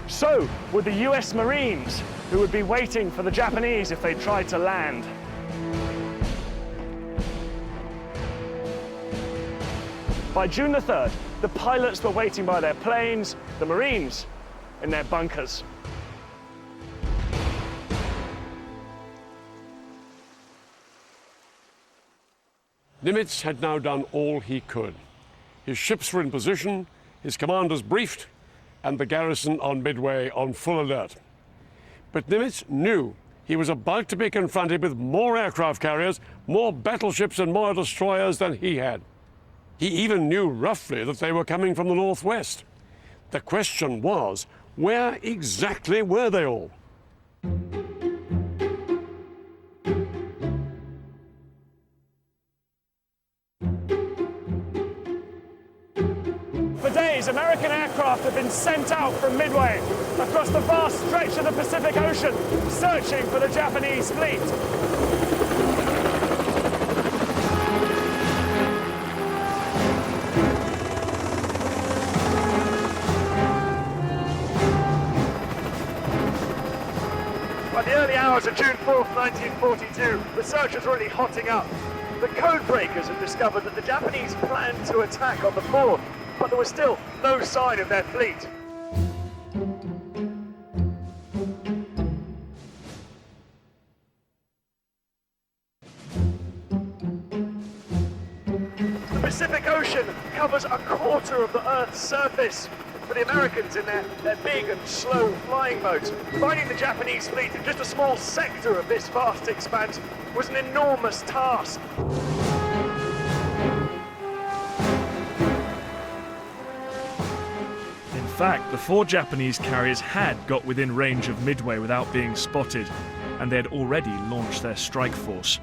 So would the US Marines, who would be waiting for the Japanese if they tried to land. By June the 3rd, the pilots were waiting by their planes, the Marines in their bunkers. Nimitz had now done all he could. His ships were in position, his commanders briefed, and the garrison on Midway on full alert. But Nimitz knew he was about to be confronted with more aircraft carriers, more battleships and more destroyers than he had. He even knew roughly that they were coming from the northwest. The question was, where exactly were they all? For days, American aircraft have been sent out from Midway across the vast stretch of the Pacific Ocean, searching for the Japanese fleet. By the early hours of June 4th, 1942, the search was really hotting up. The code breakers had discovered that the Japanese planned to attack on the 4th, but there was still no sign of their fleet. The Pacific Ocean covers a quarter of the Earth's surface. For the Americans in their big and slow flying boats, finding the Japanese fleet in just a small sector of this vast expanse was an enormous task. In fact, the 4 Japanese carriers had got within range of Midway without being spotted, and they had already launched their strike force.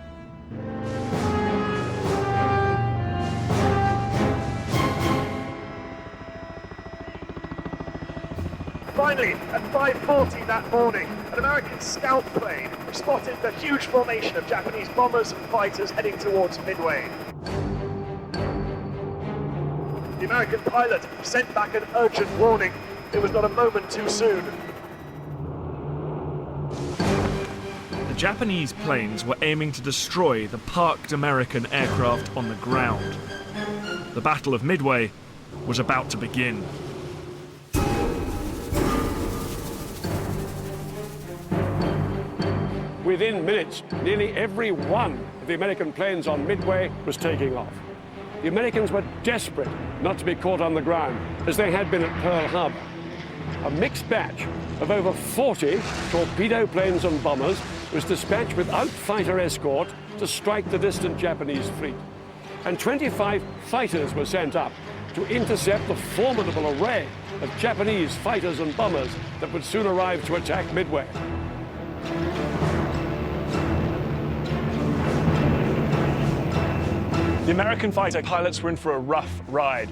Finally, at 5:40 that morning, an American scout plane spotted the huge formation of Japanese bombers and fighters heading towards Midway. The American pilot sent back an urgent warning. It was not a moment too soon. The Japanese planes were aiming to destroy the parked American aircraft on the ground. The Battle of Midway was about to begin. Within minutes, nearly every one of the American planes on Midway was taking off. The Americans were desperate not to be caught on the ground, as they had been at Pearl Harbor. A mixed batch of over 40 torpedo planes and bombers was dispatched without fighter escort to strike the distant Japanese fleet. And 25 fighters were sent up to intercept the formidable array of Japanese fighters and bombers that would soon arrive to attack Midway. The American fighter pilots were in for a rough ride.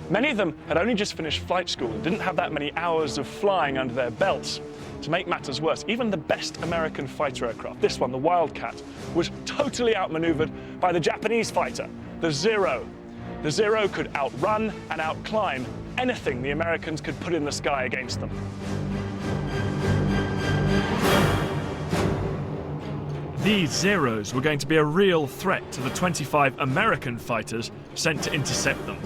Many of them had only just finished flight school and didn't have that many hours of flying under their belts. To make matters worse, even the best American fighter aircraft, this one, the Wildcat, was totally outmaneuvered by the Japanese fighter, the Zero. The Zero could outrun and outclimb anything the Americans could put in the sky against them. These Zeros were going to be a real threat to the 25 American fighters sent to intercept them.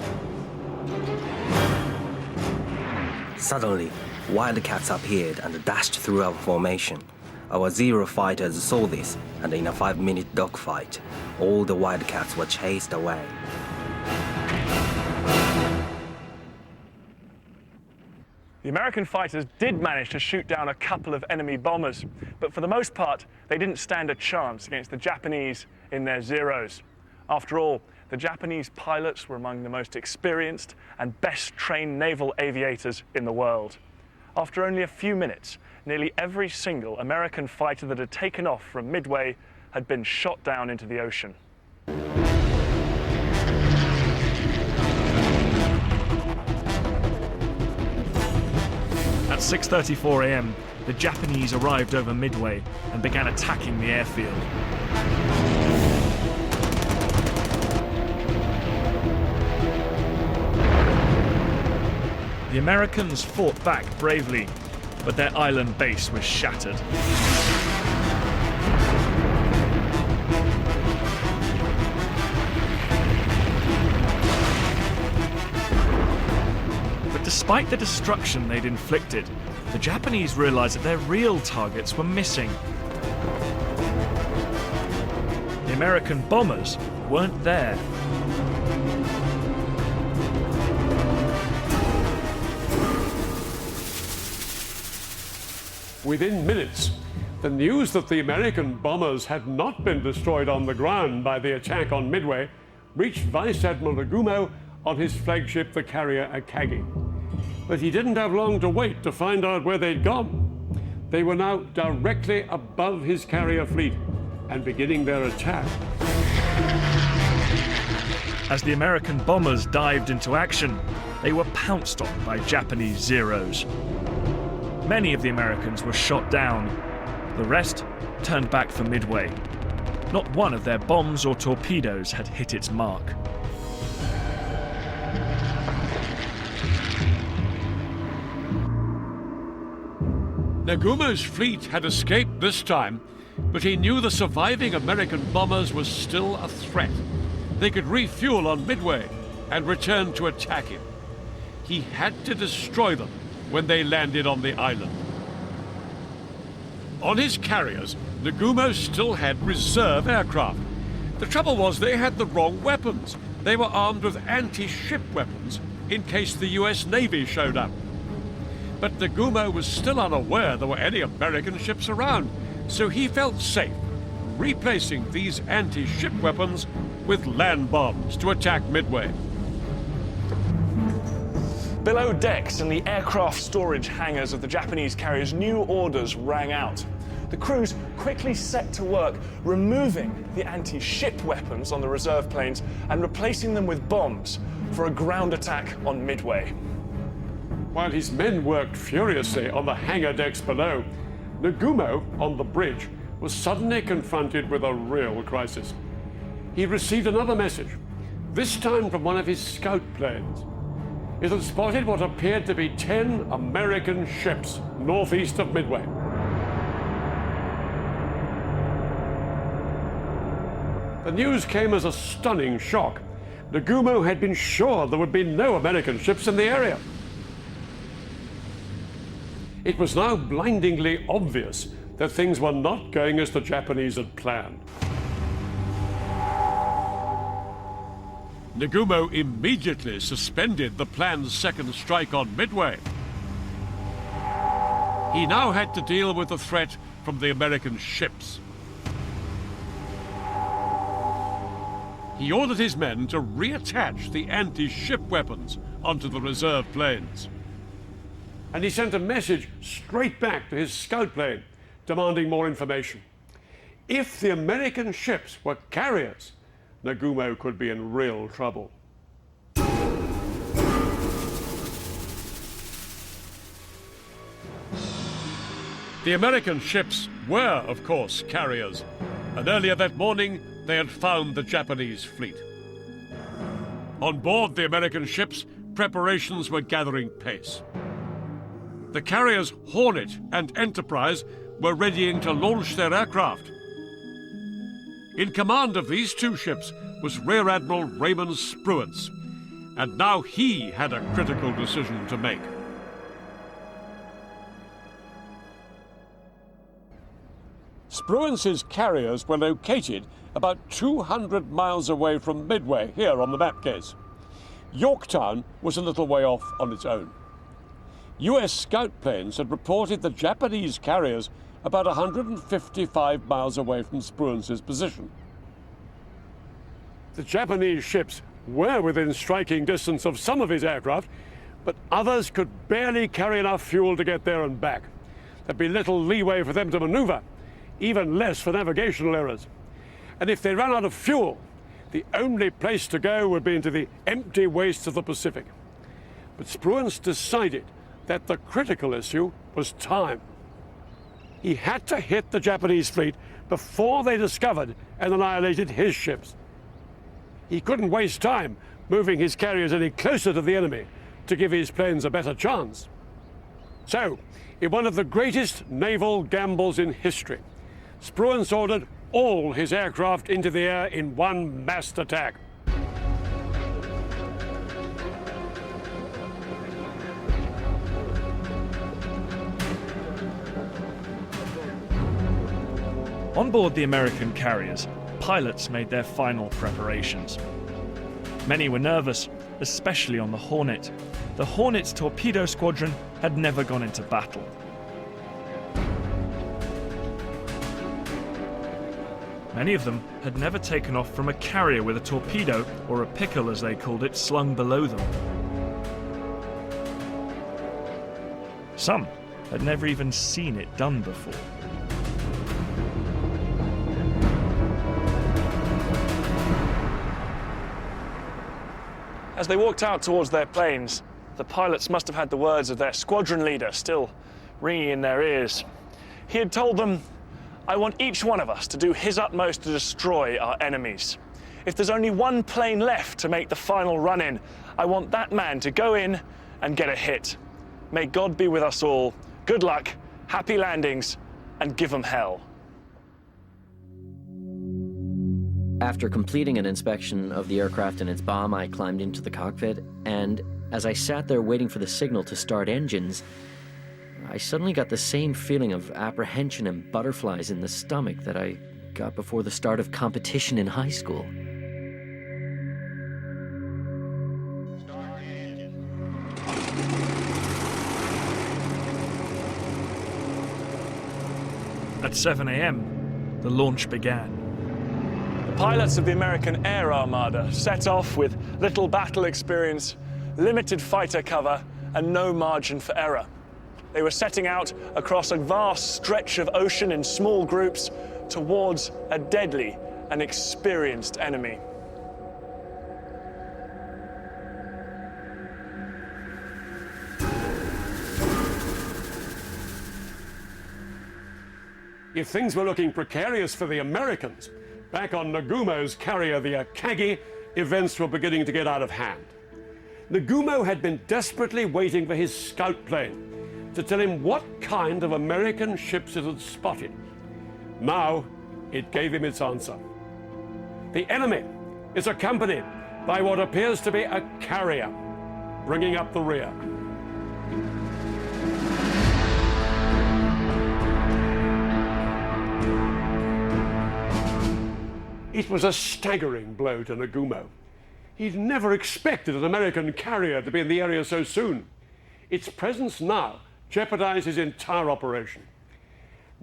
Suddenly, Wildcats appeared and dashed through our formation. Our Zero fighters saw this, and in a 5-minute dogfight, all the Wildcats were chased away. The American fighters did manage to shoot down a couple of enemy bombers, but for the most part, they didn't stand a chance against the Japanese in their Zeros. After all, the Japanese pilots were among the most experienced and best trained naval aviators in the world. After only a few minutes, nearly every single American fighter that had taken off from Midway had been shot down into the ocean. At 6:34 a.m., the Japanese arrived over Midway and began attacking the airfield. The Americans fought back bravely, but their island base was shattered. But despite the destruction they'd inflicted, the Japanese realized that their real targets were missing. The American bombers weren't there. Within minutes, the news that the American bombers had not been destroyed on the ground by the attack on Midway reached Vice Admiral Nagumo on his flagship, the carrier Akagi. But he didn't have long to wait to find out where they'd gone. They were now directly above his carrier fleet and beginning their attack. As the American bombers dived into action, they were pounced on by Japanese Zeros. Many of the Americans were shot down. The rest turned back for Midway. Not one of their bombs or torpedoes had hit its mark. Nagumo's fleet had escaped this time, but he knew the surviving American bombers were still a threat. They could refuel on Midway and return to attack him. He had to destroy them when they landed on the island. On his carriers, Nagumo still had reserve aircraft. The trouble was they had the wrong weapons. They were armed with anti-ship weapons in case the US Navy showed up. But Nagumo was still unaware there were any American ships around, so he felt safe replacing these anti-ship weapons with land bombs to attack Midway. Below decks in the aircraft storage hangars of the Japanese carriers, new orders rang out. The crews quickly set to work removing the anti-ship weapons on the reserve planes and replacing them with bombs for a ground attack on Midway. While his men worked furiously on the hangar decks below, Nagumo, on the bridge, was suddenly confronted with a real crisis. He received another message, this time from one of his scout planes. It had spotted what appeared to be 10 American ships northeast of Midway. The news came as a stunning shock. Nagumo had been sure there would be no American ships in the area. It was now blindingly obvious that things were not going as the Japanese had planned. Nagumo immediately suspended the planned second strike on Midway. He now had to deal with the threat from the American ships. He ordered his men to reattach the anti-ship weapons onto the reserve planes. And he sent a message straight back to his scout plane, demanding more information. If the American ships were carriers, Nagumo could be in real trouble. The American ships were, of course, carriers, and earlier that morning they had found the Japanese fleet. On board the American ships, preparations were gathering pace. The carriers Hornet and Enterprise were readying to launch their aircraft. In command of these two ships was Rear Admiral Raymond Spruance, and now he had a critical decision to make. Spruance's carriers were located about 200 miles away from Midway, here on the map case. Yorktown was a little way off on its own. US scout planes had reported the Japanese carriers about 155 miles away from Spruance's position. The Japanese ships were within striking distance of some of his aircraft, but others could barely carry enough fuel to get there and back. There'd be little leeway for them to maneuver, even less for navigational errors. And if they ran out of fuel, the only place to go would be into the empty wastes of the Pacific. But Spruance decided that the critical issue was time. He had to hit the Japanese fleet before they discovered and annihilated his ships. He couldn't waste time moving his carriers any closer to the enemy to give his planes a better chance. So, in one of the greatest naval gambles in history, Spruance ordered all his aircraft into the air in one massed attack. On board the American carriers, pilots made their final preparations. Many were nervous, especially on the Hornet. The Hornet's torpedo squadron had never gone into battle. Many of them had never taken off from a carrier with a torpedo, or a pickle as they called it, slung below them. Some had never even seen it done before. As they walked out towards their planes, the pilots must have had the words of their squadron leader still ringing in their ears. He had told them, "I want each one of us to do his utmost to destroy our enemies. If there's only one plane left to make the final run-in, I want that man to go in and get a hit. May God be with us all. Good luck, happy landings, and give 'em hell." After completing an inspection of the aircraft and its bomb, I climbed into the cockpit, and as I sat there waiting for the signal to start engines, I suddenly got the same feeling of apprehension and butterflies in the stomach that I got before the start of competition in high school. At 7 a.m., the launch began. The pilots of the American Air Armada set off with little battle experience, limited fighter cover, and no margin for error. They were setting out across a vast stretch of ocean in small groups towards a deadly and experienced enemy. If things were looking precarious for the Americans, back on Nagumo's carrier, the Akagi, events were beginning to get out of hand. Nagumo had been desperately waiting for his scout plane to tell him what kind of American ships it had spotted. Now, it gave him its answer. The enemy is accompanied by what appears to be a carrier, bringing up the rear. It was a staggering blow to Nagumo. He'd never expected an American carrier to be in the area so soon. Its presence now jeopardized his entire operation.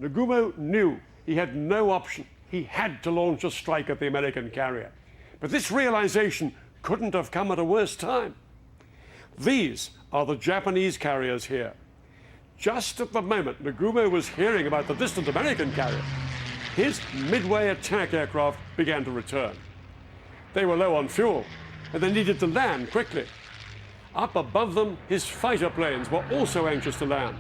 Nagumo knew he had no option. He had to launch a strike at the American carrier. But this realization couldn't have come at a worse time. These are the Japanese carriers here. Just at the moment Nagumo was hearing about the distant American carrier, his Midway attack aircraft began to return. They were low on fuel, and they needed to land quickly. Up above them, his fighter planes were also anxious to land.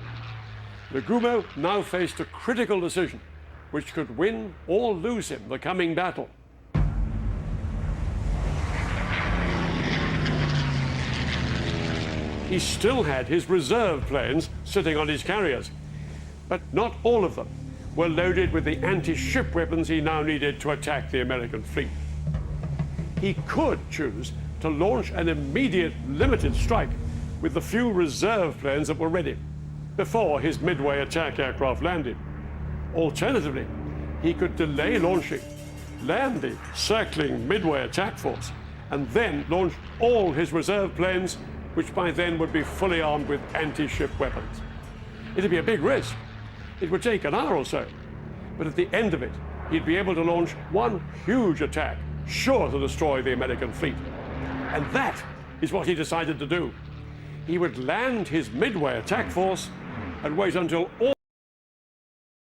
Nagumo now faced a critical decision, which could win or lose him the coming battle. He still had his reserve planes sitting on his carriers, but not all of them were loaded with the anti-ship weapons he now needed to attack the American fleet. He could choose to launch an immediate limited strike with the few reserve planes that were ready before his Midway attack aircraft landed. Alternatively, he could delay launching, land the circling Midway attack force, and then launch all his reserve planes, which by then would be fully armed with anti-ship weapons. It'd be a big risk. It would take an hour or so, but at the end of it, he'd be able to launch one huge attack, sure to destroy the American fleet. And that is what he decided to do. He would land his Midway attack force and wait until all